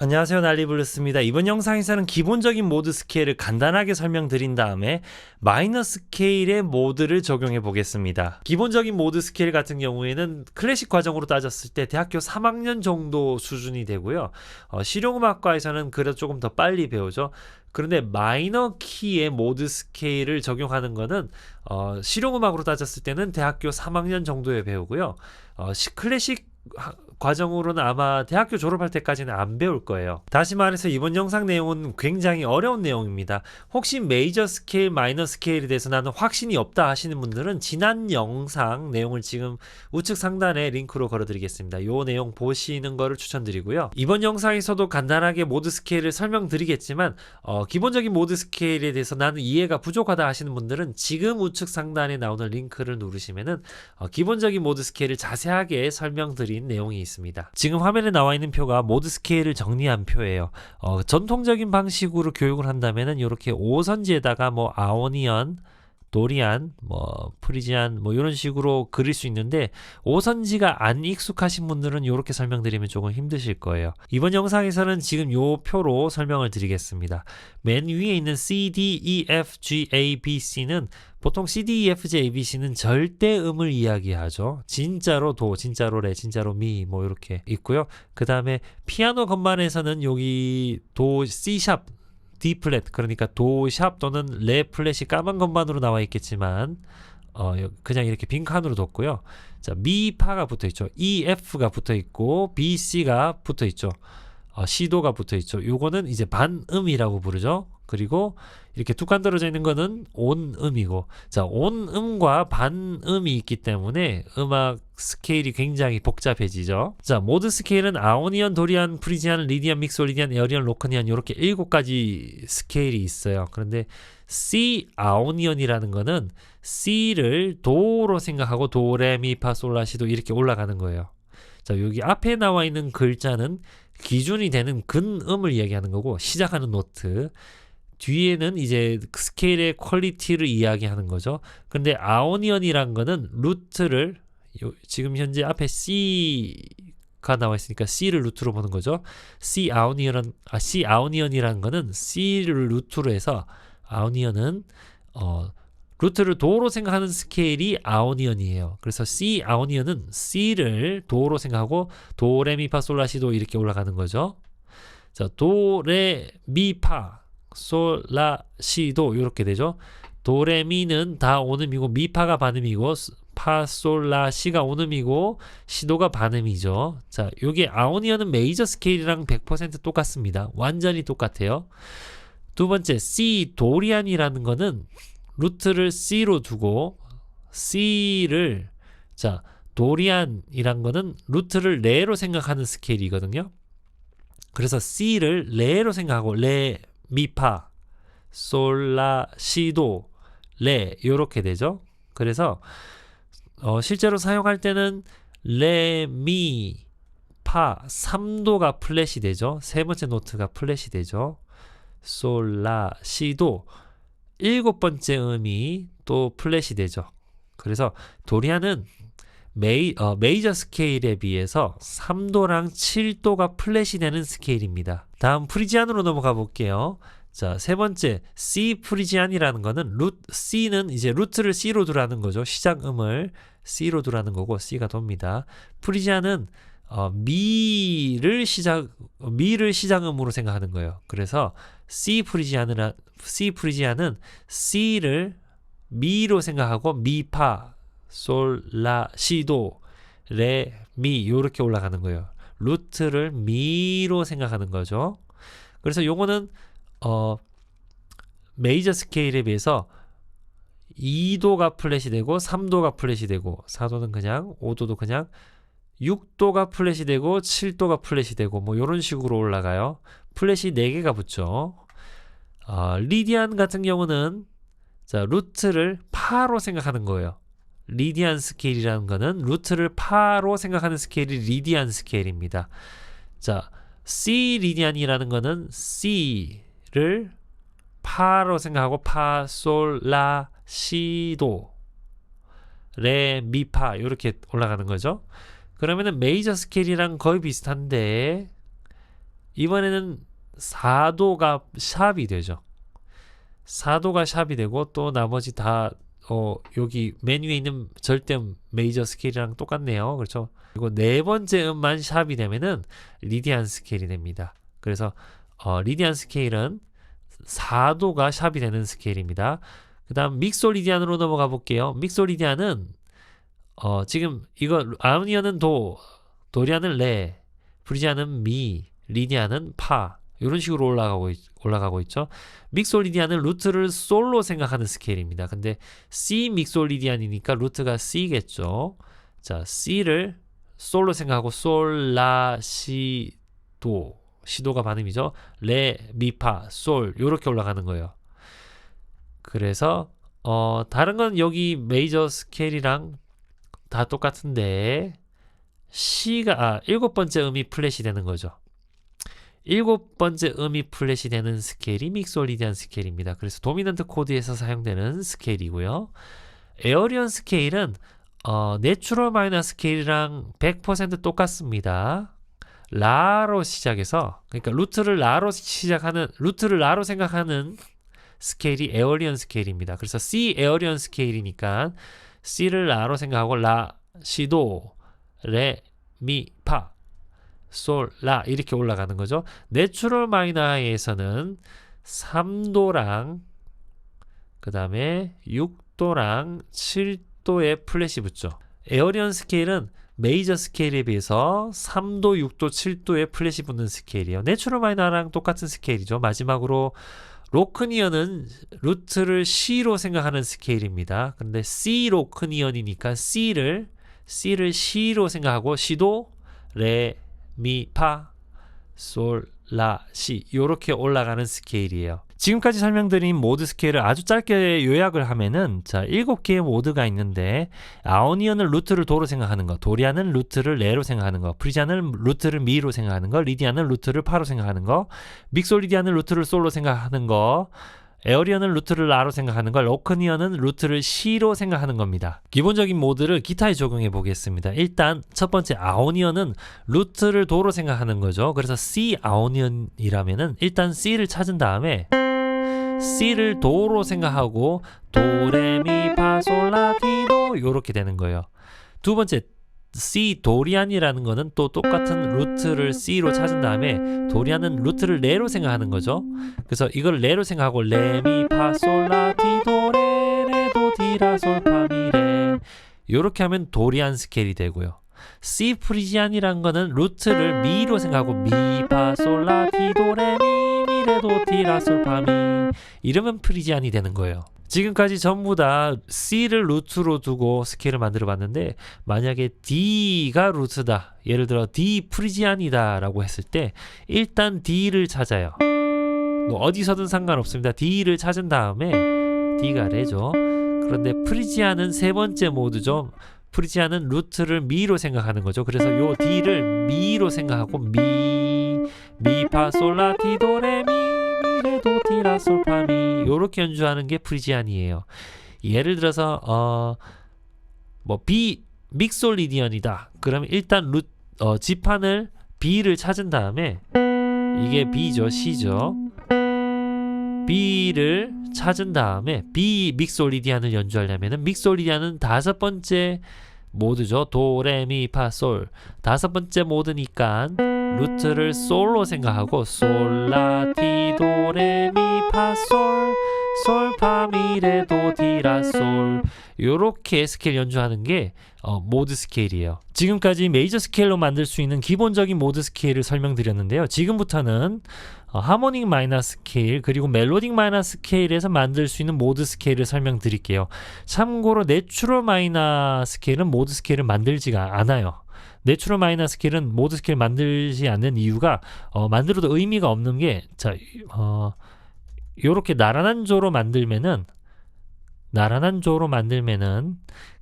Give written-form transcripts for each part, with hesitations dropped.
안녕하세요, 난리블루스입니다. 이번 영상에서는 기본적인 모드 스케일을 간단하게 설명드린 다음에 마이너 스케일의 모드를 적용해 보겠습니다. 기본적인 모드 스케일 같은 경우에는 클래식 과정으로 따졌을 때 대학교 3학년 정도 수준이 되고요. 실용음악과에서는 그래도 조금 더 빨리 배우죠. 그런데 마이너 키의 모드 스케일을 적용하는 거는 실용음악으로 따졌을 때는 대학교 3학년 정도에 배우고요. 클래식 과정으로는 아마 대학교 졸업할 때까지는 안 배울 거예요. 다시 말해서 이번 영상 내용은 굉장히 어려운 내용입니다. 혹시 메이저 스케일, 마이너 스케일에 대해서 나는 확신이 없다 하시는 분들은 지난 영상 내용을 지금 우측 상단에 링크로 걸어드리겠습니다. 이 내용 보시는 거를 추천드리고요. 이번 영상에서도 간단하게 모드 스케일을 설명드리겠지만 기본적인 모드 스케일에 대해서 나는 이해가 부족하다 하시는 분들은 지금 우측 상단에 나오는 링크를 누르시면은 기본적인 모드 스케일을 자세하게 설명드린 내용이 있습니다. 지금 화면에 나와 있는 표가 모드 스케일을 정리한 표예요. 전통적인 방식으로 교육을 한다면은 이렇게 5선지에다가 뭐 아오니언, 도리안, 뭐 프리지안 뭐 이런 식으로 그릴 수 있는데 5선지가 안 익숙하신 분들은 이렇게 설명드리면 조금 힘드실 거예요. 이번 영상에서는 지금 요 표로 설명을 드리겠습니다. 맨 위에 있는 C, D, E, F, G, A, B, C는 보통 C, D, E, F, G, A, B, C는 절대음을 이야기하죠. 진짜로 도, 진짜로 레, 진짜로 미 뭐 이렇게 있고요. 그 다음에 피아노 건반에서는 여기 도, C 샵 D 플랫, 그러니까 도 샵 또는 레 플랫이 까만 건반으로 나와 있겠지만 그냥 이렇게 빈 칸으로 뒀고요. 자, 미 파가 붙어 있죠. E F가 붙어 있고 B C가 붙어 있죠. C도가 붙어 있죠. 요거는 이제 반음이라고 부르죠. 그리고 이렇게 두 칸 떨어져 있는 거는 온음이고, 자, 온음과 반음이 있기 때문에 음악 스케일이 굉장히 복잡해지죠. 자, 모드 스케일은 아오니언, 도리안, 프리지안, 리디안, 믹솔리디안, 에어리언, 로커니안 이렇게 7가지 스케일이 있어요. 그런데 C 아오니언이라는 거는 C를 도로 생각하고 도, 레, 미, 파, 솔, 라, 시도 이렇게 올라가는 거예요. 자, 여기 앞에 나와 있는 글자는 기준이 되는 근음을 이야기하는 거고, 시작하는 노트 뒤에는 이제 스케일의 퀄리티를 이야기하는 거죠. 근데 아오니언이란 거는 루트를 지금 현재 앞에 C가 나와 있으니까 C를 루트로 보는 거죠. C 아오니언이라는 거는 C를 루트로 해서 아오니언은 루트를 도로 생각하는 스케일이 아오니언이에요. 그래서 C 아오니언은 C를 도로 생각하고 도, 레, 미, 파, 솔, 라, 시도 이렇게 올라가는 거죠. 자, 도, 레, 미, 파, 솔, 라, 시도 이렇게 되죠. 도, 레, 미는 다 온음이고 미파가 반음이고 파, 솔, 라, 시가 온음이고 시도가 반음이죠. 자, 요게 아오니언은 메이저 스케일이랑 100% 똑같습니다. 완전히 똑같아요. 두 번째, C 도리안이라는 거는 루트를 C로 두고 C를, 자, 도리안이란 거는 루트를 레로 생각하는 스케일이거든요. 그래서 C를 레로 생각하고 레, 미파, 솔, 라, 시도, 레 이렇게 되죠. 그래서 실제로 사용할 때는 레, 미, 파 3도가 플랫이 되죠. 세 번째 노트가 플랫이 되죠. 솔, 라, 시도 7번째 음이 또 플랫이 되죠. 그래서 도리안은 메이저 스케일에 비해서 3도랑 7도가 플랫이 되는 스케일입니다. 다음 프리지안으로 넘어가 볼게요. 자, 세 번째 C 프리지안이라는 거는 C는 이제 루트를 C로 두라는 거죠. 시작음을 C로 두라는 거고 C가 돕니다. 프리지안은 미를 시작음으로 생각하는 거예요. 그래서 C 프리지안은 C를 미로 생각하고 미파, 솔, 라, 시도, 레, 미 이렇게 올라가는 거예요. 루트를 미로 생각하는 거죠. 그래서 요거는 메이저 스케일에 비해서 2도가 플랫이 되고 3도가 플랫이 되고 4도는 그냥 5도도 그냥 6도가 플랫이 되고 7도가 플랫이 되고 뭐 이런 식으로 올라가요. 플랫이 4개가 붙죠. 리디안 같은 경우는 자, 루트를 파로 생각하는 거예요. 리디안 스케일이라는 거는 루트를 파로 생각하는 스케일이 리디안 스케일입니다. 자, C 리디안이라는 거는 C를 파로 생각하고 파, 솔, 라, 시도, 레, 미, 파 이렇게 올라가는 거죠. 그러면은 메이저 스케일이랑 거의 비슷한데 이번에는 4도가 샵이 되죠. 4도가 샵이 되고 또 나머지 다 여기 메뉴에 있는 절대 메이저 스케일이랑 똑같네요. 그렇죠? 그리고 네 번째 음만 샵이 되면은 리디안 스케일이 됩니다. 그래서 리디안 스케일은 4도가 샵이 되는 스케일입니다. 그 다음 믹솔리디안으로 넘어가 볼게요. 믹솔리디안은 지금 이거 아우니언은 도, 도리안은 레, 프리지안은 미, 리디안은 파 이런 식으로 올라가고 있죠. 믹솔리디안은 루트를 솔로 생각하는 스케일입니다. 근데 C 믹솔리디안이니까 루트가 C겠죠. 자, C를 솔로 생각하고 솔, 라, 시, 도. 시도가 반음이죠. 레, 미, 파, 솔 이렇게 올라가는 거예요. 그래서 다른 건 여기 메이저 스케일이랑 다 똑같은데 C가 일곱 번째 음이 플랫이 되는 거죠. 일곱 번째 음이 플랫이 되는 스케일이 믹솔리디안 스케일입니다. 그래서 도미넌트 코드에서 사용되는 스케일이고요. 에어리언 스케일은 내추럴 마이너 스케일이랑 100% 똑같습니다. 라로 시작해서 그러니까 루트를 라로 생각하는 스케일이 에어리언 스케일입니다. 그래서 C 에어리언 스케일이니까 C를 라로 생각하고 라, 시도, 레, 미, 파, 솔, 라 이렇게 올라가는 거죠. 내추럴 마이너에서는 3도랑 그 다음에 6도랑 7도의 플랫이 붙죠. 에어리언 스케일은 메이저 스케일에 비해서 3도, 6도, 7도의 플랫이 붙는 스케일이에요. 내추럴 마이너랑 똑같은 스케일이죠. 마지막으로 로크니언은 루트를 C로 생각하는 스케일입니다. 근데 C 로크니언이니까 C를 C로 생각하고 C도 레, 미, 파, 솔, 라, 시 이렇게 올라가는 스케일이에요. 지금까지 설명드린 모드 스케일을 아주 짧게 요약을 하면은 자 7개의 모드가 있는데 아오니언은 루트를 도로 생각하는 거, 도리안은 루트를 레로 생각하는 거, 프리지안은 루트를 미로 생각하는 거, 리디안은 루트를 파로 생각하는 거, 믹솔리디안은 루트를 솔로 생각하는 거, 에어리언은 루트를 라로 생각하는 거, 로크니언은 루트를 C로 생각하는 겁니다. 기본적인 모드를 기타에 적용해 보겠습니다. 일단 첫 번째 아오니언은 루트를 도로 생각하는 거죠. 그래서 C 아오니언이라면은 일단 C를 찾은 다음에 C를 도로 생각하고 도레미파솔라티도 이렇게 되는 거예요. 두 번째 C 도리안이라는 거는 또 똑같은 루트를 C로 찾은 다음에 도리안은 루트를 레로 생각하는 거죠. 그래서 이걸 레로 생각하고 레미파솔라티도레레도디라솔파미레 이렇게 하면 도리안 스케일이 되고요. C 프리지안이라는 거는 루트를 미로 생각하고 미파솔라티도레미미레도디라솔파미 이러면 프리지안이 되는 거예요. 지금까지 전부 다 C를 루트로 두고 스케일을 만들어 봤는데 만약에 D가 루트다, 예를 들어 D 프리지안이다 라고 했을 때 일단 D를 찾아요. 뭐 어디서든 상관없습니다. D를 찾은 다음에 D가 레죠. 그런데 프리지안은 세 번째 모드죠. 프리지안은 루트를 미로 생각하는 거죠. 그래서 요 D를 미로 생각하고 미파솔라티도레미 레도 디라솔파미 요렇게 연주하는 게 프리지안이에요. 예를 들어서 B 믹솔리디언이다. 그러면 일단 지판을 B를 찾은 다음에 이게 B죠, C죠. B를 찾은 다음에 B 믹솔리디안을 연주하려면은 믹솔리디안은 다섯 번째 모드죠. 도, 레, 미, 파, 솔. 다섯 번째 모드니까 루트를 솔로 생각하고 솔, 라, 티, 도, 레, 미, 파, 솔, 솔, 파, 미, 레, 도, 디, 라, 솔 요렇게 스케일 연주하는 게 모드 스케일이에요. 지금까지 메이저 스케일로 만들 수 있는 기본적인 모드 스케일을 설명드렸는데요. 지금부터는 하모닉 마이너 스케일 그리고 멜로딕 마이너 스케일에서 만들 수 있는 모드 스케일을 설명드릴게요. 참고로 내추럴 마이너 스케일은 모드 스케일을 만들지가 않아요. 내추럴 마이너 스케일은 모드 스케일 만들지 않는 이유가 만들어도 의미가 없는 게 자, 요렇게 나란한 조로 만들면은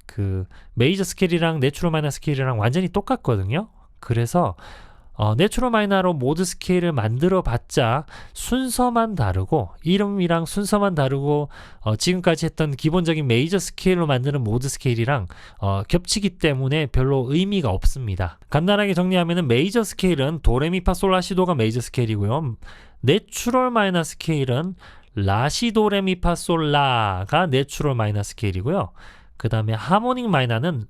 그 메이저 스케일이랑 내추럴 마이너 스케일이랑 완전히 똑같거든요. 그래서 내추럴 마이너로 모드 스케일을 만들어 봤자 순서만 다르고 이름이랑 순서만 다르고 지금까지 했던 기본적인 메이저 스케일로 만드는 모드 스케일이랑 겹치기 때문에 별로 의미가 없습니다. 간단하게 정리하면 메이저 스케일은 도레미파솔라시도가 메이저 스케일이고요. 내추럴 마이너 스케일은 라시도레미파솔라가 내추럴 마이너 스케일이고요. 그 다음에 하모닉 마이너는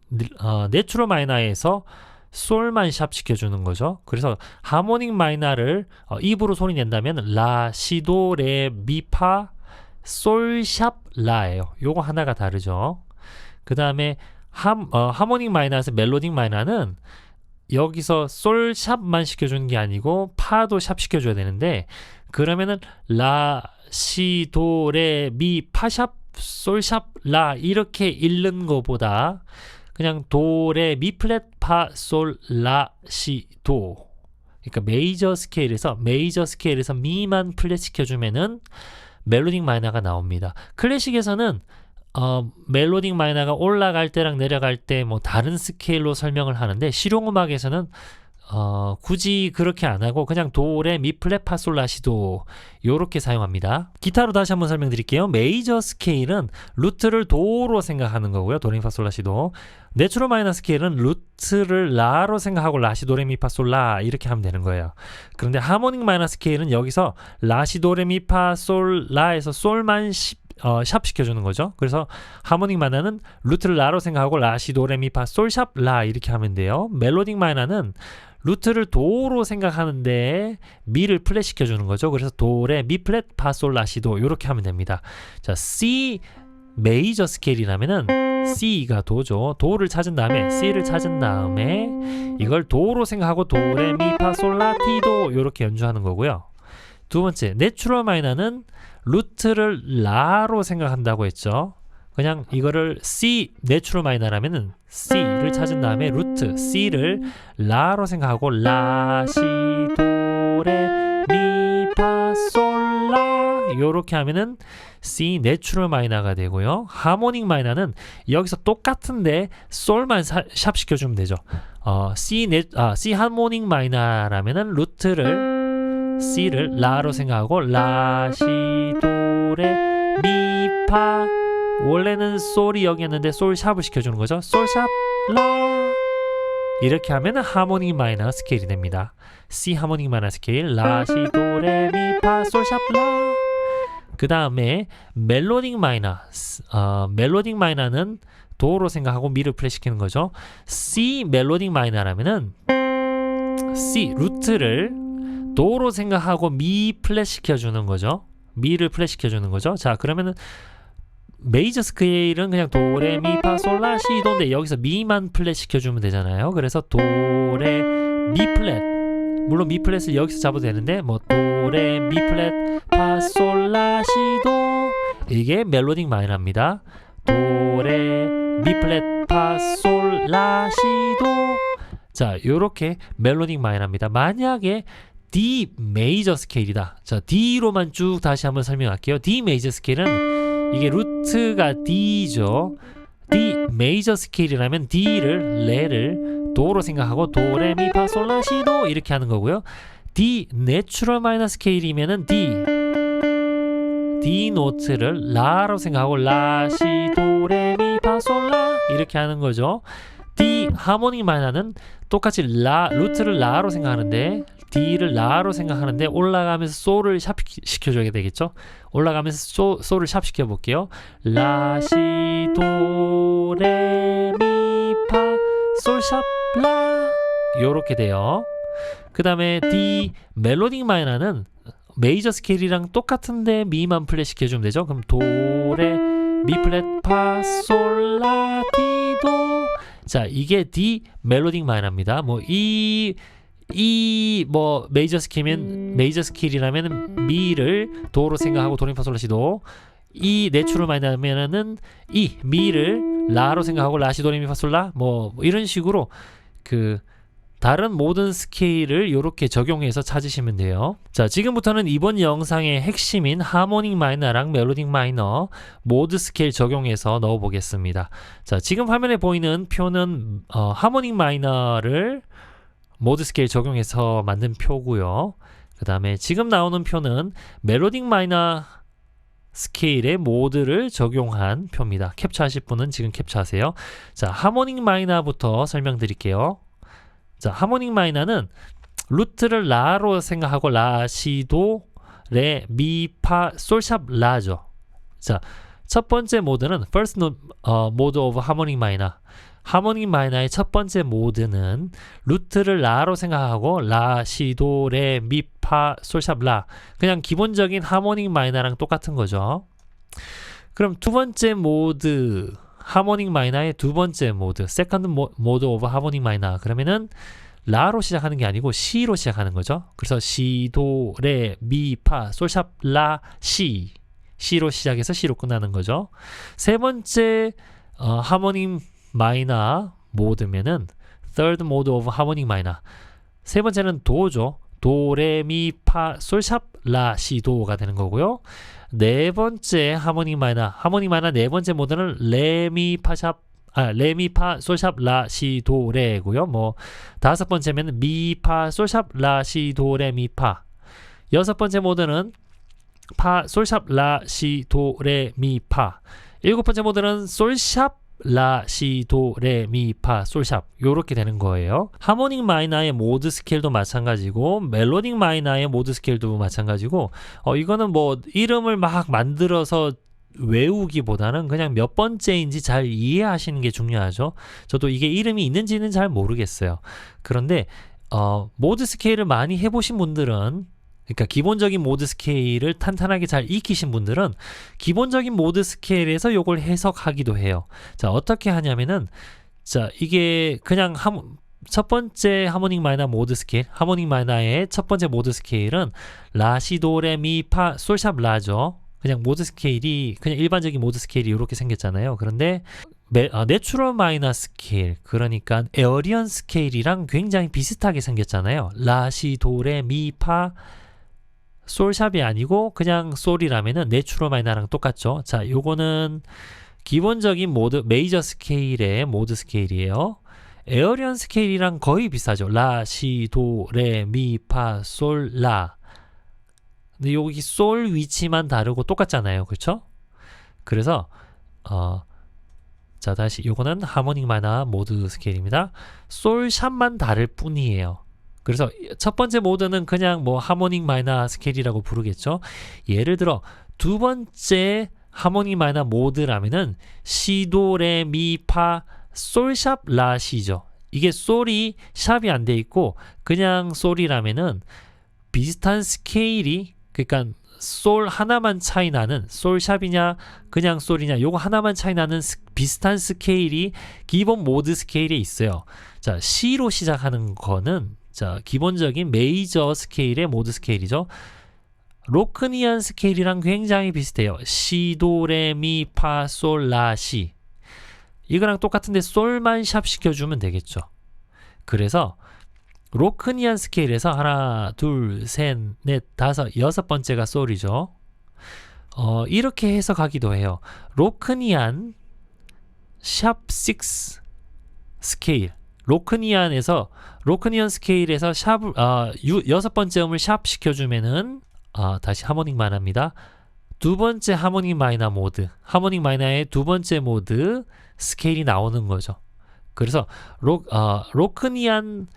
내추럴 마이너에서 솔만 샵 시켜주는 거죠. 그래서 하모닉 마이너를 입으로 소리 낸다면 라, 시, 도, 레, 미, 파, 솔, 샵, 라예요. 요거 하나가 다르죠. 그 다음에 하모닉 마이너에서 멜로딕 마이너는 여기서 솔, 샵만 시켜주는 게 아니고 파도 샵 시켜줘야 되는데 그러면은 라, 시, 도, 레, 미, 파, 샵, 솔, 샵, 라 이렇게 읽는 것보다 그냥 도, 레, 미 플랫, 파, 솔, 라, 시, 도. 그러니까 메이저 스케일에서 미만 플랫 시켜주면은 멜로딕 마이너가 나옵니다. 클래식에서는 멜로딕 마이너가 올라갈 때랑 내려갈 때 뭐 다른 스케일로 설명을 하는데 실용음악에서는 굳이 그렇게 안 하고 그냥 도, 레, 미 플랫, 파, 솔, 라, 시, 도 요렇게 사용합니다. 기타로 다시 한번 설명드릴게요. 메이저 스케일은 루트를 도로 생각하는 거고요. 도, 레, 미, 파, 솔, 라, 시, 도. 내추럴 마이너 스케일은 루트를 라로 생각하고 라, 시, 도, 레, 미, 파, 솔, 라 이렇게 하면 되는 거예요. 그런데 하모닉 마이너 스케일은 여기서 라, 시, 도, 레, 미, 파, 솔, 라에서 솔만 샵 시켜주는 거죠. 그래서 하모닉 마이너는 루트를 라로 생각하고 라, 시, 도, 레, 미, 파, 솔, 샵, 라 이렇게 하면 돼요. 멜로딕 마이너는 루트를 도로 생각하는데 미를 플랫 시켜주는 거죠. 그래서 도, 레, 미 플랫, 파, 솔, 라, 시, 도 이렇게 하면 됩니다. 자, C 메이저 스케일이라면은 C가 도죠. 도를 찾은 다음에 C를 찾은 다음에 이걸 도로 생각하고 도, 레, 미, 파, 솔, 라, 티, 도 이렇게 연주하는 거고요. 두 번째, 내추럴 마이너는 루트를 라로 생각한다고 했죠. 그냥 이거를 C 내추럴 마이너라면은 C를 찾은 다음에 루트 C를 라로 생각하고 라, 시, 도, 레, 미, 파, 솔, 라 요렇게 하면은 C 내추럴 마이너가 되고요. 하모닉 마이너는 여기서 똑같은데 솔만 샵 시켜주면 되죠. C 하모닉 마이너라면은 루트를 C를 라로 생각하고 라, 시, 도, 레, 미, 파 원래는 솔이 여기였는데 솔 샵을 시켜주는 거죠. 솔 샵, 라 이렇게 하면 하모닉 마이너 스케일이 됩니다. C 하모닉 마이너 스케일 라, 시, 도, 레, 미, 파, 솔, 샵, 라 그 다음에 멜로딕 마이너 멜로딕 마이너는 도로 생각하고 미를 플랫 시키는 거죠. C 멜로딕 마이너라면은 C 루트를 도로 생각하고 미 플랫 시켜주는 거죠. 미를 플랫 시켜주는 거죠. 자 그러면은 메이저 스케일은 그냥 도, 레, 미, 파, 솔, 라, 시, 도인데 여기서 미만 플랫 시켜주면 되잖아요. 그래서 도, 레, 미 플랫 물론 미 플랫을 여기서 잡아도 되는데 뭐 도, 레, 미 플랫, 파, 솔, 라, 시, 도 이게 멜로딕 마이너입니다. 도, 레, 미 플랫, 파, 솔, 라, 시, 도 자 요렇게 멜로딕 마이너입니다. 만약에 D 메이저 스케일이다. 자 D로만 쭉 다시 한번 설명할게요. D 메이저 스케일은 이게 루트가 D죠. D 메이저 스케일이라면 D를 레를 도로 생각하고 도, 레, 미, 파, 솔, 라, 시, 도 이렇게 하는 거고요. D 내추럴 마이너 스케일이면은 D 노트를 라로 생각하고 라, 시, 도, 레, 미, 파, 솔, 라 이렇게 하는 거죠. D 하모닉 마이너는 똑같이 루트를 라로 생각하는데 D를 라로 생각하는데 올라가면서 솔을 샵 시켜줘야 되겠죠. 올라가면서 솔을 샵 시켜볼게요. 라, 시, 도, 레, 미, 파, 솔, 샵, 라 요렇게 돼요. 그 다음에 D 멜로딕 마이너는 메이저 스케일이랑 똑같은데 미만 플랫 시켜주면 되죠. 그럼 도, 레, 미 플랫, 파, 솔, 라, 티, 도 자 이게 D 멜로딕 마이너입니다. 뭐 뭐 메이저 스케일이라면 미를 도로 생각하고 도레미파솔라시도 이 내추럴 마이너면은 이 미를 라로 생각하고 라시 도레미파솔라 뭐 이런 식으로 그 다른 모든 스케일을 이렇게 적용해서 찾으시면 돼요. 자 지금부터는 이번 영상의 핵심인 하모닉 마이너랑 멜로딕 마이너 모드 스케일 적용해서 넣어 보겠습니다. 자 지금 화면에 보이는 표는 하모닉 마이너를 모드 스케일 적용해서 만든 표고요. 그 다음에 지금 나오는 표는 멜로딕 마이너 스케일의 모드를 적용한 표입니다. 캡처하실 분은 지금 캡처하세요. 자, 하모닉 마이너부터 설명드릴게요. 자, 하모닉 마이너는 루트를 라로 생각하고 라, 시, 도, 레, 미, 파, 솔샵, 라죠. 자, 첫 번째 모드는 first mode of harmonic minor. 하모닉 마이너의 첫 번째 모드는 루트를 라로 생각하고 라, 시, 도, 레, 미, 파, 솔샵, 라. 그냥 기본적인 하모닉 마이너랑 똑같은 거죠. 그럼 두 번째 모드, 하모닉 마이너의 두 번째 모드, second mode of harmonic minor. 그러면은 라로 시작하는 게 아니고 시로 시작하는 거죠. 그래서 시, 도, 레, 미, 파, 솔샵, 라, 시. 시로 시작해서 시로 끝나는 거죠. 세 번째 하모닉 마이너 모드면은 third mode of harmonic minor. 세 번째는 도죠. 도, 레, 미, 파, 솔샵, 라, 시, 도가 되는 거고요. 네 번째 하모닉 마이너 네 번째 모드는 레, 미, 파, 샵 레, 미, 파, 솔샵, 라, 시, 도, 레고요. 뭐 다섯 번째면 미, 파, 솔샵, 라, 시, 도, 레, 미, 파. 여섯 번째 모드는 파, 솔샵, 라, 시, 도, 레, 미, 파. 일곱 번째 모드는 솔샵, 라, 시, 도, 레, 미, 파, 솔샵. 요렇게 되는 거예요. 하모닉 마이너의 모드 스케일도 마찬가지고 멜로딕 마이너의 모드 스케일도 마찬가지고 이거는 뭐 이름을 막 만들어서 외우기보다는 그냥 몇 번째인지 잘 이해하시는 게 중요하죠. 저도 이게 이름이 있는지는 잘 모르겠어요. 그런데 모드 스케일을 많이 해보신 분들은, 그러니까 기본적인 모드 스케일을 탄탄하게 잘 익히신 분들은 기본적인 모드 스케일에서 요걸 해석하기도 해요. 자, 어떻게 하냐면은, 자, 이게 그냥 첫 번째 하모닉 마이너 모드 스케일, 하모닉 마이너의 첫 번째 모드 스케일은 라, 시, 도, 레, 미, 파, 솔샵, 라죠. 그냥 모드 스케일이 그냥 일반적인 모드 스케일이 이렇게 생겼잖아요. 그런데 내추럴 마이너 스케일, 그러니까 에어리언 스케일이랑 굉장히 비슷하게 생겼잖아요. 라, 시, 도, 레, 미, 파, 솔샵이 아니고 그냥 솔이라면은 내추럴 마이너랑 똑같죠. 자, 요거는 기본적인 모드 메이저 스케일의 모드 스케일이에요. 에어리언 스케일이랑 거의 비슷하죠. 라, 시, 도, 레, 미, 파, 솔, 라. 근데 여기 솔 위치만 다르고 똑같잖아요. 그렇죠? 그래서 자, 다시 요거는 하모닉 마이너 모드 스케일입니다. 솔 샵만 다를 뿐이에요. 그래서 첫 번째 모드는 그냥 뭐 하모닉 마이너 스케일이라고 부르겠죠. 예를 들어 두 번째 하모닉 마이너 모드라면은 시, 도, 레, 미, 파, 솔, 샵, 라, 시죠. 이게 솔이 샵이 안 돼 있고 그냥 솔이라면은 비슷한 스케일이, 그러니까 솔 하나만 차이 나는, 솔 샵이냐 그냥 솔이냐 요거 하나만 차이 나는 비슷한 스케일이 기본 모드 스케일에 있어요. 자, C로 시작하는 거는 자, 기본적인 메이저 스케일의 모드 스케일이죠. 로크니안 스케일이랑 굉장히 비슷해요. 시, 도, 레, 미, 파, 솔, 라, 시. 이거랑 똑같은데 솔만 샵 시켜주면 되겠죠. 그래서 로크니안 스케일에서 하나, 둘, 셋, 넷, 다섯, 여섯 번째가 솔이죠. 이렇게 해석하기도 해요. 로크니안 샵 6 스케일. 로크니안 스케일에서 샵을 여섯 번째 음을 샵 시켜주면은 다시 하모닉 마이너입니다. 두 번째 하모닉 마이너 모드, 하모닉 마이너의 두 번째 모드 스케일이 나오는 거죠. 그래서 로크니안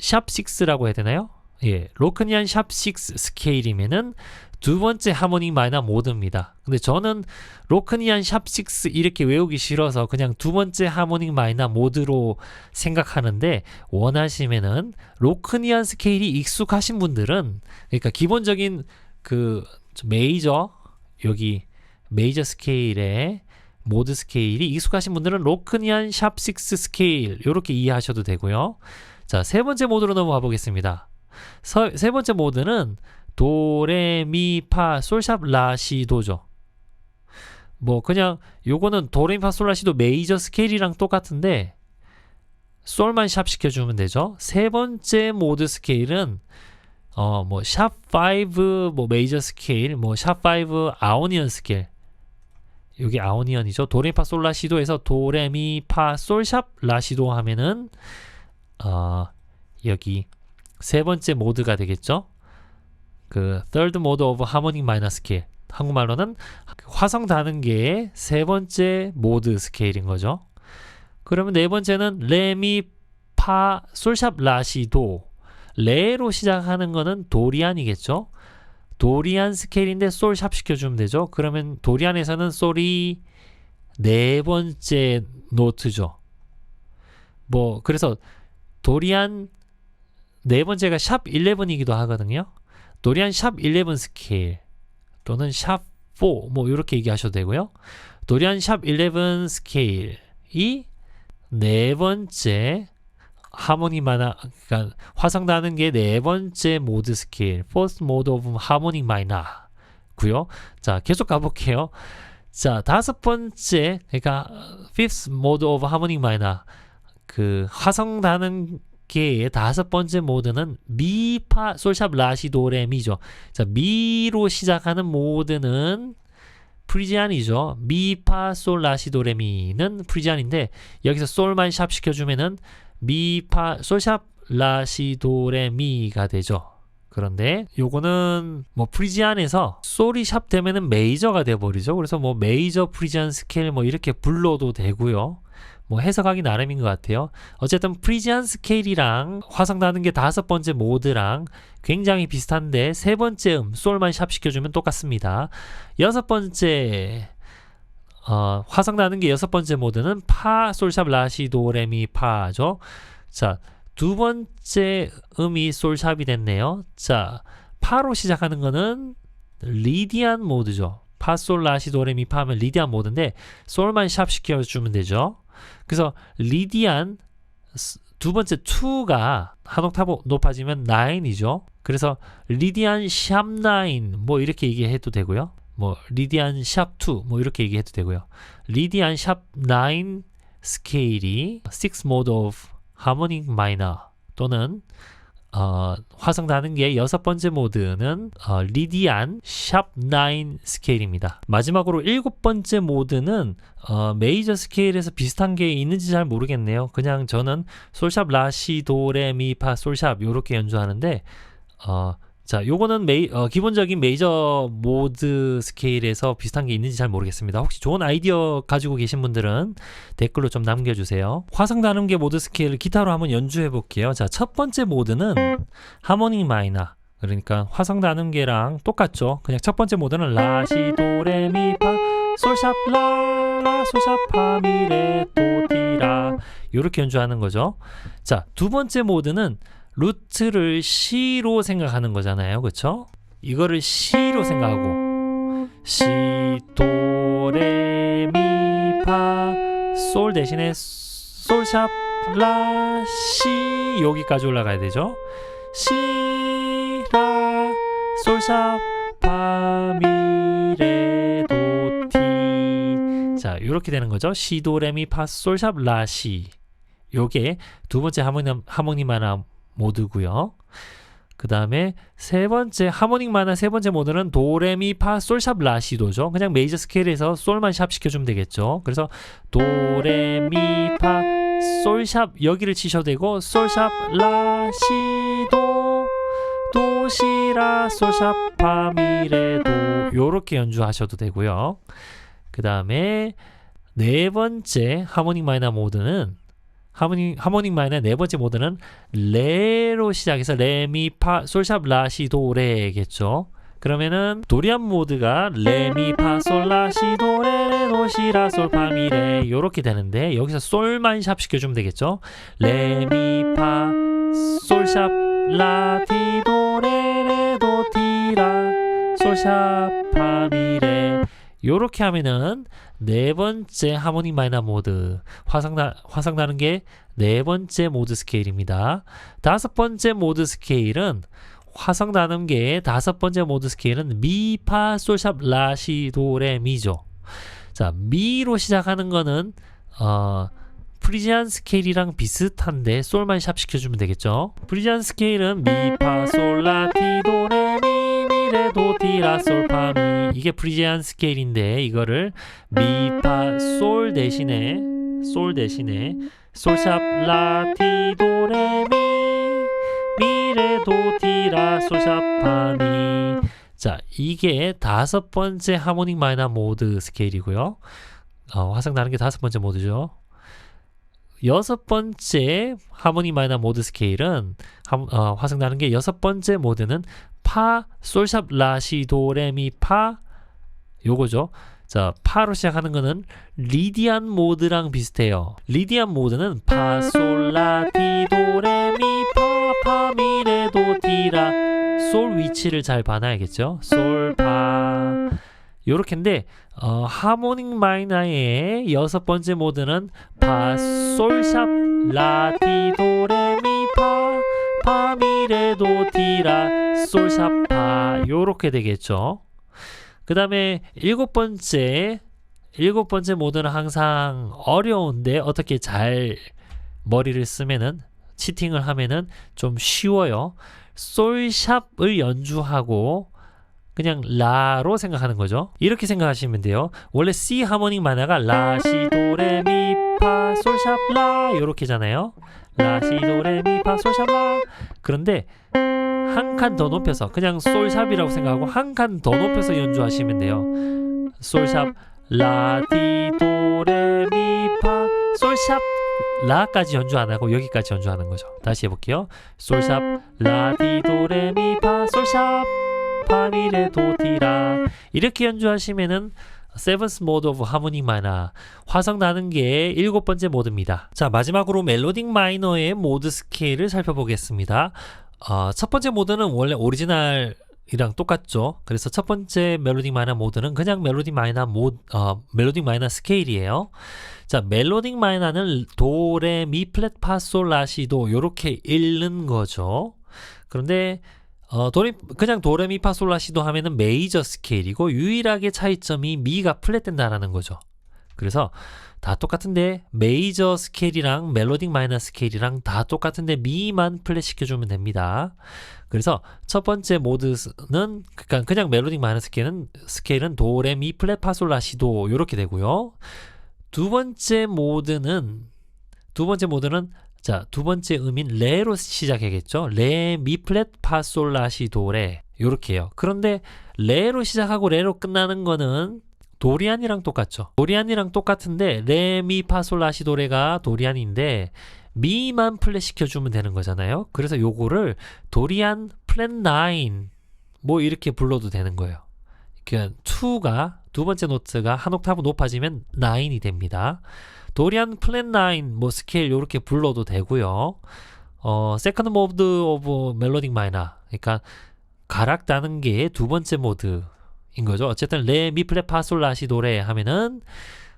샵 6라고 해야 되나요? 예, 로크니안 샵 6 스케일이면은 두 번째 하모닉 마이너 모드입니다. 근데 저는 로크니안 샵 6 이렇게 외우기 싫어서 그냥 두 번째 하모닉 마이너 모드로 생각하는데, 원하시면은 로크니안 스케일이 익숙하신 분들은, 그러니까 기본적인 그 메이저, 여기 메이저 스케일의 모드 스케일이 익숙하신 분들은 로크니안 샵 6 스케일 이렇게 이해하셔도 되고요. 자, 세 번째 모드로 넘어가 보겠습니다. 세 번째 모드는 도, 레, 미, 파, 솔, 샵, 라, 시, 도죠. 뭐 그냥 요거는 도, 레, 미, 파, 솔, 라, 시도 메이저 스케일이랑 똑같은데 솔만 샵 시켜주면 되죠. 세 번째 모드 스케일은 뭐 샵 5 뭐 메이저 스케일, 뭐 샵 5 아오니언 스케일. 여기 아오니언이죠. 도, 레, 미, 파, 솔, 라, 시도에서 도, 레, 미, 파, 솔, 샵, 라, 시도 하면은 여기 세 번째 모드가 되겠죠. 그 third mode of harmonic minor scale, 한국말로는 화성 다능계의 세 번째 모드 스케일인 거죠. 그러면 네 번째는 레미 파 솔샵 라시도, 레로 시작하는 거는 도리안이겠죠. 도리안 스케일인데 솔샵 시켜주면 되죠. 그러면 도리안에서는 솔이 네 번째 노트죠. 뭐 그래서 도리안 네 번째가 샵 11이기도 하거든요. 도리안 샵 11 스케일 또는 샵 4 뭐 이렇게 얘기하셔도 되고요. 도리안 샵 11 스케일이 네 번째 하모닉 마이너, 그러니까 화성 다능계 네 번째 모드 스케일, fourth mode of harmonic minor고요. 자, 계속 가볼게요. 자, 다섯 번째, 그러니까 fifth mode of harmonic minor, 그 화성 다능계의 다섯 번째 모드는 미파 솔샵 라시도레미죠. 자, 미로 시작하는 모드는 프리지안이죠. 미파 솔 라시도레미는 프리지안인데 여기서 솔만 샵 시켜주면은 미파 솔샵 라시도레미가 되죠. 그런데 요거는 뭐 프리지안에서 솔이 샵 되면은 메이저가 돼 버리죠. 그래서 뭐 메이저 프리지안 스케일 뭐 이렇게 불러도 되고요. 뭐 해석하기 나름인 것 같아요. 어쨌든 프리지안 스케일이랑 화성 다능계 다섯 번째 모드랑 굉장히 비슷한데 세 번째 솔만 샵 시켜주면 똑같습니다. 여섯 번째 화성 다능계 여섯 번째 모드는 파 솔샵 라시도레미 파죠. 자, 두 번째 음이 솔샵이 됐네요. 자, 파로 시작하는 거는 리디안 모드죠. 파 솔 라시도레미 파 하면 리디안 모드인데 솔만 샵 시켜주면 되죠. 그래서 리디안 두 번째 2가 한 옥타브 높아지면 9이죠. 그래서 리디안 샵 9 뭐 이렇게 얘기해도 되고요. 뭐 리디안 샵 2 뭐 이렇게 얘기해도 되고요. 리디안 샵 9 스케일이 6 mode of harmonic minor 또는 화성 다능계의 여섯 번째 모드는 리디안 샵 9 스케일입니다. 마지막으로 일곱 번째 모드는 메이저 스케일에서 비슷한 게 있는지 잘 모르겠네요. 그냥 저는 솔샵 라시도레미파 솔샵 요렇게 연주하는데 자, 요거는 기본적인 메이저 모드 스케일에서 비슷한 게 있는지 잘 모르겠습니다. 혹시 좋은 아이디어 가지고 계신 분들은 댓글로 좀 남겨주세요. 화성 다능계 모드 스케일을 기타로 한번 연주해 볼게요. 자, 첫 번째 모드는 하모닉 마이너, 그러니까 화성 다능계랑 똑같죠. 그냥 첫 번째 모드는 라시도레미파 솔샵 라 솔샵 파미레 도티라 요렇게 연주하는 거죠. 자, 두 번째 모드는 루트를 C로 생각하는 거잖아요. 그쵸? 이거를 C로 생각하고 C, 도, 레, 미, 파, 솔 대신에 솔샵, 라, C 여기까지 올라가야 되죠. C, 라, 솔샵, 파, 미, 레, 도, 티. 자, 이렇게 되는 거죠. C, 도, 레, 미, 파, 솔샵, 라, C. 요게 두 번째 하모닉 마이너 모드고요. 그 다음에 세 번째 하모닉 마이너 세 번째 모드는 도레미파 솔샵 라시도죠. 그냥 메이저 스케일에서 솔만 샵 시켜주면 되겠죠. 그래서 도레미파 솔샵 여기를 치셔도 되고 솔샵 라시도 도시라 솔샵 파미레도 요렇게 연주하셔도 되고요. 그 다음에 네 번째 하모닉 마이너 모드는 하모닉 마이너 네 번째 모드는 레로 시작해서 레미파 솔샵 라시도레겠죠. 그러면은 도리안 모드가 레미파 솔라시도레 도시라 솔파미레 요렇게 되는데 여기서 솔만 샵 시켜주면 되겠죠. 레미파 솔샵 라티도레 도티라 솔샵 파미레 요렇게 하면은 네 번째 하모닉 마이너 모드 화성 다능계 네 번째 모드 스케일입니다. 다섯 번째 모드 스케일은 화성 다능계의 다섯 번째 모드 스케일은 미파 솔샵 라시도레 미죠. 자, 미로 시작하는 거는 프리지안 스케일이랑 비슷한데 솔만 샵 시켜주면 되겠죠. 프리지안 스케일은 미파 솔라티도레 미레도 티라 솔파미 이게 프리지안 스케일인데 이거를 미파 솔 대신에 솔샵 라티도레미 솔샵 파미. 자, 이게 5번째 하모닉 마이너 모드 스케일이고요. 화성 나는 게 5번째 모드죠. 6번째 하모닉 마이너 모드 스케일은 화성 나는 게 6번째 모드는 파 솔샵 라시도레미 파 요거죠. 자, 파로 시작하는 거는 리디안 모드랑 비슷해요. 리디안 모드는 파 솔라티도레미 파 파미레도 디라 솔 위치를 잘 봐놔야겠죠. 솔파 요렇게인데 하모닉 마이너의 6번째 모드는 파 솔샵 라티도레미 파 파미레도 디라 솔샵 파 요렇게 되겠죠. 그 다음에 7번째 모드는 항상 어려운데 어떻게 잘 머리를 쓰면은 치팅을 하면은 좀 쉬워요. 솔샵을 연주하고 그냥 라로 생각하는 거죠. 이렇게 생각하시면 돼요. 원래 C 하모닉 마이너가 라, 시, 도, 레, 미, 파, 솔샵, 라 이렇게잖아요. 라, 시, 도, 레, 미, 파, 솔샵, 라. 그런데 한 칸 더 높여서 그냥 솔샵이라고 생각하고 한 칸 더 높여서 연주하시면 돼요. 솔샵, 라, 디, 도, 레, 미, 파, 솔샵 라까지 연주 안 하고 여기까지 연주하는 거죠. 다시 해볼게요. 솔샵, 라, 디, 도, 레, 미, 파, 솔샵 파미레도 디라 이렇게 연주하시면은 세븐스 모드 오브 하모닉 마이너 화성 나는 게 7번째 모드입니다. 자, 마지막으로 멜로딕 마이너의 모드 스케일을 살펴보겠습니다. 첫 번째 모드는 원래 오리지널이랑 똑같죠. 그래서 첫 번째 멜로딕 마이너 모드는 그냥 멜로딕 마이너 스케일이에요. 자, 멜로딕 마이너는 도, 레, 미, 플랫, 파, 솔, 라, 시, 도 요렇게 읽는 거죠. 그런데 그냥 도레미파솔라시도 하면은 메이저 스케일이고 유일하게 차이점이 미가 플랫 된다라는 거죠. 그래서 다 똑같은데 메이저 스케일이랑 멜로딕 마이너 스케일이랑 다 똑같은데 미만 플랫 시켜주면 됩니다. 그래서 첫 번째 모드는 그냥 멜로딕 마이너 스케일은 도레미 플랫 파솔라시도 이렇게 되고요. 두 번째 모드는 자, 두 번째 음인 레로 시작하겠죠. 레, 미, 플랫, 파, 솔, 라, 시, 도, 레 요렇게 해요. 그런데 레로 시작하고 레로 끝나는 거는 도리안이랑 똑같죠. 도리안이랑 똑같은데 레, 미, 파, 솔, 라, 시, 도, 레가 도리안인데 미만 플랫 시켜주면 되는 거잖아요. 그래서 요거를 도리안 플랫 9 뭐 이렇게 불러도 되는 거예요. 그러니까 2가 두 번째 노트가 한 옥타브 높아지면 9이 됩니다. 도리안 플랫 9 뭐 스케일 요렇게 불러도 되고요. 세컨드 모드 오브 멜로딕 마이너 그러니까 가락 따는 게 두 번째 모드인 거죠. 어쨌든 레, 미, 플랫, 파, 솔, 라, 시, 도, 레 하면은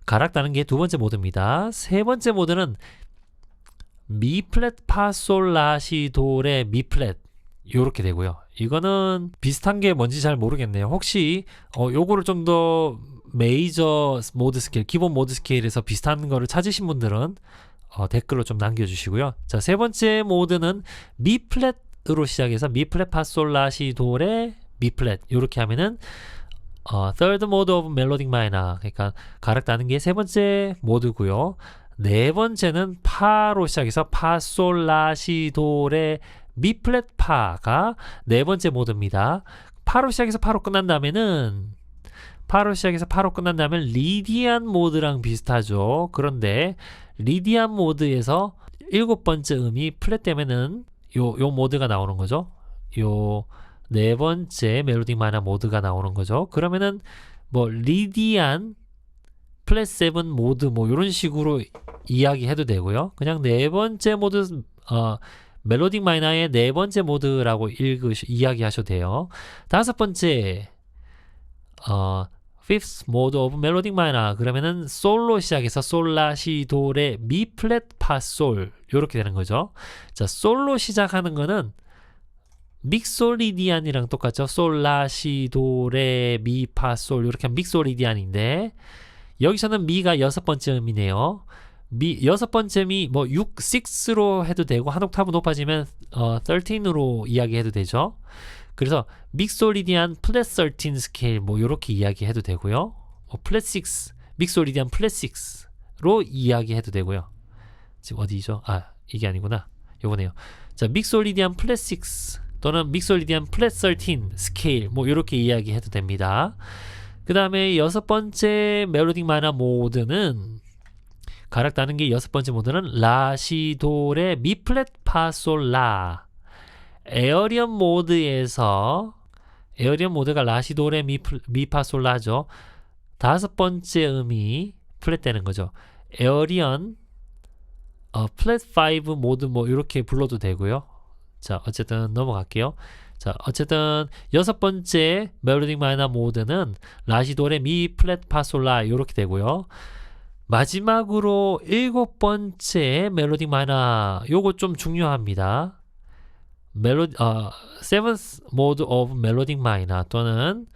가락 따는 게 두 번째 모드입니다. 세 번째 모드는 미, 플랫, 파, 솔, 라, 시, 도, 레, 미, 플랫 요렇게 되고요. 이거는 비슷한 게 뭔지 잘 모르겠네요. 혹시 요거를 좀 더 메이저 모드 스케일, 기본 모드 스케일에서 비슷한 거를 찾으신 분들은 댓글로 좀 남겨주시고요. 자, 세 번째 모드는 미 플랫으로 시작해서 미 플랫 파 솔 라 시 도 레 미 플랫 이렇게 하면은 third mode of melodic minor 그러니까 가락 따는 게 세 번째 모드고요. 네 번째는 파로 시작해서 파 솔 라 시 도 레 미 플랫 파가 네 번째 모드입니다. 파로 시작해서 파로 끝난다면 리디안 모드랑 비슷하죠. 그런데 리디안 모드에서 7번째 음이 플랫 되면은 요 모드가 나오는 거죠. 요 네 번째 멜로딕 마이너 모드가 나오는 거죠. 그러면은 뭐 리디안 플랫 7 모드 뭐 이런 식으로 이야기해도 되고요. 그냥 네 번째 모드 멜로딕 마이너의 네 번째 모드라고 이야기하셔도 돼요. 다섯 번째 fifth mode of melodic minor 그러면은 솔로 시작해서 솔, 라, 시, 도, 레, 미, 플랫, 파, 솔 요렇게 되는 거죠. 자, 솔로 시작하는 거는 믹소리디안이랑 똑같죠. 솔, 라, 시, 도, 레, 미, 파, 솔 이렇게 하면 믹소리디안인데 여기서는 미가 6번째 음이네요. 여섯 번째 미 뭐 6로 해도 되고 한 옥타브 높아지면 13으로 이야기해도 되죠. 그래서 믹소리디안 플랫 13 스케일 뭐 요렇게 이야기해도 되고요. 플랫 6 믹소리디안 플랫 6로 이야기해도 되고요. 지금 어디죠? 이게 아니구나. 요거네요. 자, 믹소리디안 플랫 6 또는 믹솔리디안 플랫 13 스케일 뭐 이렇게 이야기해도 됩니다. 그 다음에 여섯 번째 멜로딕 마이너 모드는 가락 따는 게 여섯 번째 모드는 라시도레 미 플랫 파솔 라. 에어리언 모드에서 에어리언 모드가 라시도레 미 파솔 라죠. 다섯 번째 음이 플랫 되는 거죠. 에어리언 플랫 5 모드 뭐 이렇게 불러도 되고요. 자, 어쨌든 넘어갈게요. 자, 어쨌든 여섯 번째 멜로딕 마이너 모드는 라시도레 미 플랫 파솔 라 이렇게 되고요. 마지막으로 일곱 번째 멜로딕 마이너 요거 좀 중요합니다. seventh mode of melodic minor 또는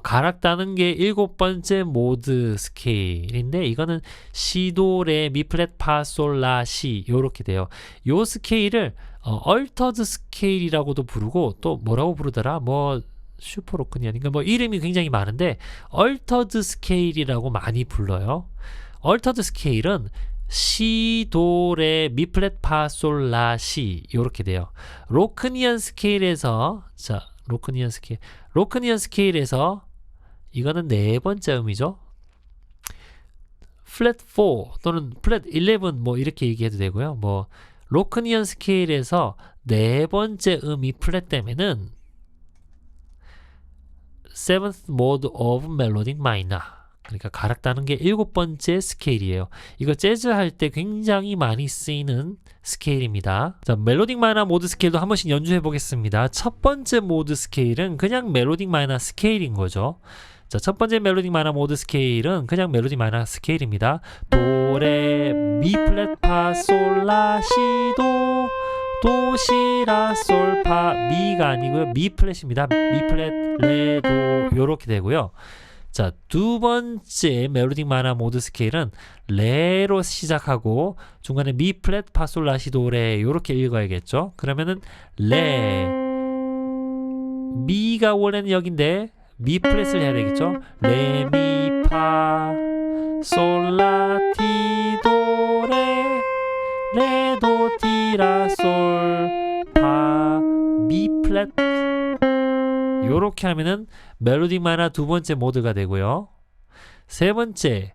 가락 따는 게 일곱 번째 모드 스케일인데 이거는 시도레 미 플랫 파솔 라 시 요렇게 돼요. 요 스케일을 얼터드 스케일이라고도 부르고 또 뭐라고 부르더라? 뭐 슈퍼로큰이 아닌가 뭐 이름이 굉장히 많은데 얼터드 스케일이라고 많이 불러요. 얼터드 스케일은 시, 도, 레, 미 플랫 파솔 라 시 요렇게 돼요. 로크니안 스케일에서 자 로크니안 스케일에서 이거는 네 번째 음이죠. 플랫 4 또는 플랫 11 뭐 이렇게 얘기해도 되고요. 뭐 로크니안 스케일에서 네 번째 음이 플랫 되면은 seventh mode of melodic minor. 그러니까 가락 따는 게 일곱 번째 스케일이에요. 이거 재즈 할 때 굉장히 많이 쓰이는 스케일입니다. 자, 멜로딕 마이너 모드 스케일도 한 번씩 연주해 보겠습니다. 첫 번째 모드 스케일은 그냥 멜로딕 마이너 스케일인 거죠. 자, 첫 번째 멜로딕 마이너 모드 스케일은 그냥 멜로딕 마이너 스케일입니다. 도, 레, 미 플랫, 파, 솔, 라, 시, 도, 시, 라, 솔, 파, 미가 아니고요. 미 플랫입니다. 미 플랫, 레, 도 요렇게 되고요. 자, 두 번째 멜로딕 마이너 모드 스케일은 레로 시작하고 중간에 미 플랫 파솔 라 시 도 레 요렇게 읽어야겠죠. 그러면은 레 미가 원래는 여긴데 미 플랫을 해야 되겠죠. 레 미 파 솔 라 티 도 레 도 티 라 솔 파 미 플랫 요렇게 하면은 멜로딕 마이너 두 번째 모드가 되고요. 세 번째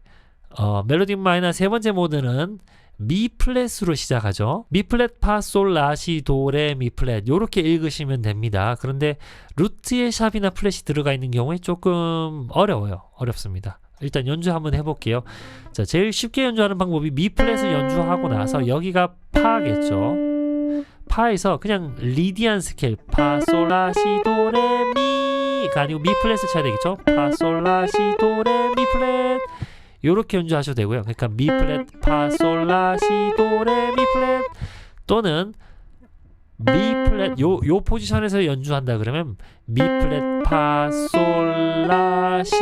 멜로딕 마이너 세 번째 모드는 미 플랫으로 시작하죠. 미 플랫 파 솔 라 시 도 레 미 플랫 요렇게 읽으시면 됩니다. 그런데 루트에 샵이나 플랫이 들어가 있는 경우에 조금 어렵습니다. 일단 연주 한번 해볼게요. 자, 제일 쉽게 연주하는 방법이 미 플랫을 연주하고 나서 여기가 파겠죠. 파에서 그냥 리디안 스케일 파 솔 라 시 도 레 미가 아니고 미 플랫을 쳐야 되겠죠. 파 솔 라 시 도 레 미 플랫 요렇게 연주하셔도 되고요. 그러니까 미 플랫 파 솔 라 시 도 레 미 플랫 또는 미 플랫 요 포지션에서 연주한다 그러면 미 플랫 파 솔 라 시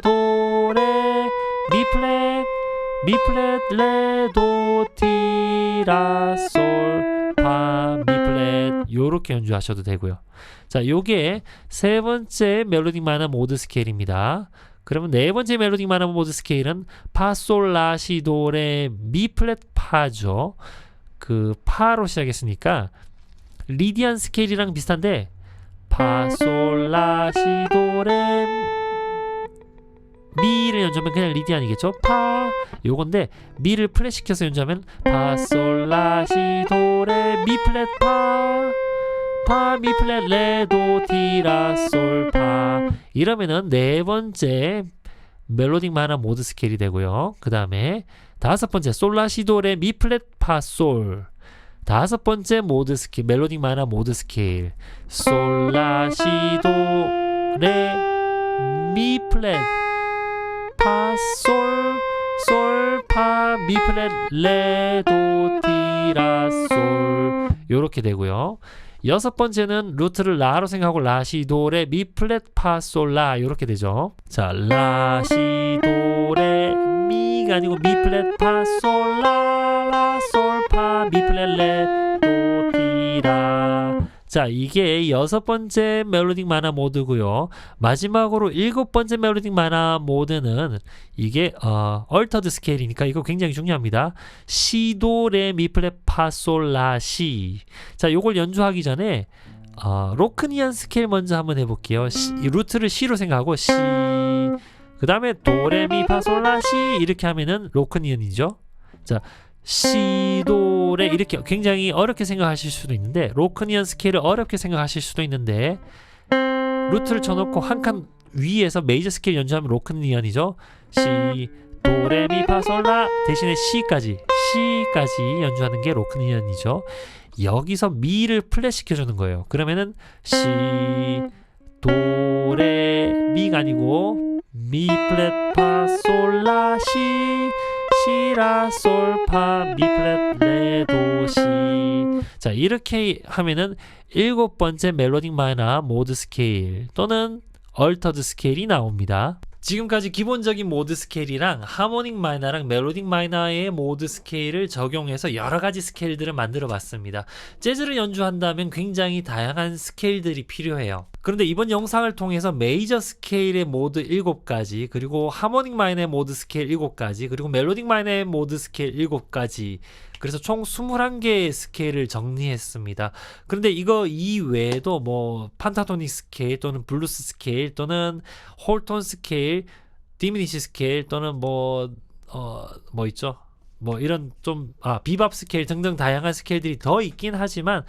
도 레 미 플랫 레 도 티 라 솔 파 미 플랫 요렇게 연주하셔도 되고요. 자, 요게 세 번째 멜로딕 마이너 모드 스케일입니다. 그러면 네 번째 멜로딕 마이너 모드 스케일은 파 솔 라 시 도 레 미 플랫 파죠. 그 파로 시작했으니까 리디안 스케일이랑 비슷한데 파 솔 라 시 도 레 미를 연주하면 그냥 리디안이겠죠. 파 요건데 미를 플랫 시켜서 연주하면 파 솔 라 시 도 레 미 플랫 파 미 플랫 레 도 티 라 솔 파 이러면은 네 번째 멜로딕 마이너 모드 스케일이 되고요. 그 다음에 다섯 번째 솔 라 시 도 레 미 플랫 파 솔 다섯 번째 모드 스케일 멜로딕 마이너 모드 스케일 솔 라 시 도 레 미 플랫 파 솔 파 미 플랫 레 도 티 라 솔 요렇게 되고요. 여섯 번째는 루트를 라로 생각하고 라 시 도 레 미 플랫 파 솔 라 요렇게 되죠. 자, 라 시 도 레 미가 아니고 미 플랫 파 솔 라 솔 파 미 플랫 레 도 티 라. 자, 이게 여섯 번째 멜로딕 마이너 모드고요. 마지막으로 일곱 번째 멜로딕 마이너 모드는 이게 얼터드 스케일이니까 이거 굉장히 중요합니다. 시 도 레 미 플랫 파 솔 라 시. 자, 요걸 연주하기 전에 로크니안 스케일 먼저 한번 해볼게요. 이 루트를 C로 생각하고 C, 그 다음에 도레미파솔라시 이렇게 하면은 로크니안이죠. 자, C, 도, 레 이렇게 굉장히 어렵게 생각하실 수도 있는데, 로크니안 스케일을 어렵게 생각하실 수도 있는데, 루트를 쳐놓고 한 칸 위에서 메이저 스케일 연주하면 로크니안이죠. C, 도레미파솔라 대신에 C까지 연주하는 게 로크니안이죠. 여기서 미를 플랫 시켜주는 거예요. 그러면은 C, 도, 레, 미가 아니고 미 플랫 파 솔 라 시, 시 라 솔 파 미 플랫 레 도 시. 자, 이렇게 하면은 7번째 멜로딕 마이너 모드 스케일 또는 얼터드 스케일이 나옵니다. 지금까지 기본적인 모드 스케일이랑 하모닉 마이너랑 멜로딕 마이너의 모드 스케일을 적용해서 여러 가지 스케일들을 만들어 봤습니다. 재즈를 연주한다면 굉장히 다양한 스케일들이 필요해요. 그런데 이번 영상을 통해서 메이저 스케일의 모드 7가지, 그리고 하모닉 마이너의 모드 스케일 7가지, 그리고 멜로딕 마이너의 모드 스케일 7가지, 그래서 총 21개의 스케일을 정리했습니다. 그런데 이거 이외에도 뭐 판타토닉 스케일 또는 블루스 스케일 또는 홀톤 스케일, 디미니시 스케일 또는 뭐 있죠? 뭐 이런 좀 비밥 스케일 등등 다양한 스케일들이 더 있긴 하지만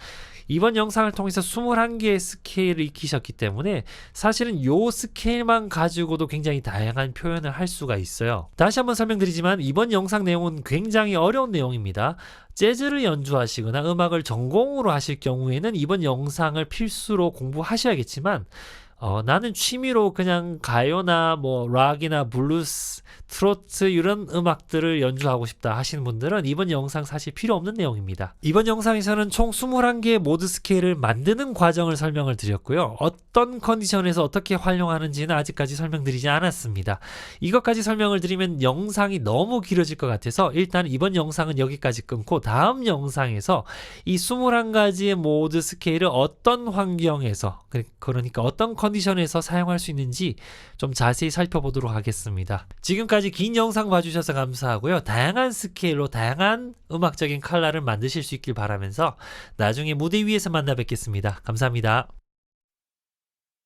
이번 영상을 통해서 21개의 스케일을 익히셨기 때문에 사실은 요 스케일만 가지고도 굉장히 다양한 표현을 할 수가 있어요. 다시 한번 설명드리지만 이번 영상 내용은 굉장히 어려운 내용입니다. 재즈를 연주하시거나 음악을 전공으로 하실 경우에는 이번 영상을 필수로 공부하셔야겠지만 나는 취미로 그냥 가요나 뭐 락이나 블루스, 트로트 이런 음악들을 연주하고 싶다 하시는 분들은 이번 영상 사실 필요 없는 내용입니다. 이번 영상에서는 총 21개의 모드 스케일을 만드는 과정을 설명을 드렸고요. 어떤 컨디션에서 어떻게 활용하는지는 아직까지 설명드리지 않았습니다. 이것까지 설명을 드리면 영상이 너무 길어질 것 같아서 일단 이번 영상은 여기까지 끊고 다음 영상에서 이 21가지의 모드 스케일을 어떤 환경에서, 그러니까 어떤 컨디션에서 사용할 수 있는지 좀 자세히 살펴보도록 하겠습니다. 지금까지 긴 영상 봐주셔서 감사하고요. 다양한 스케일로 다양한 음악적인 컬러를 만드실 수 있길 바라면서 나중에 무대 위에서 만나 뵙겠습니다. 감사합니다.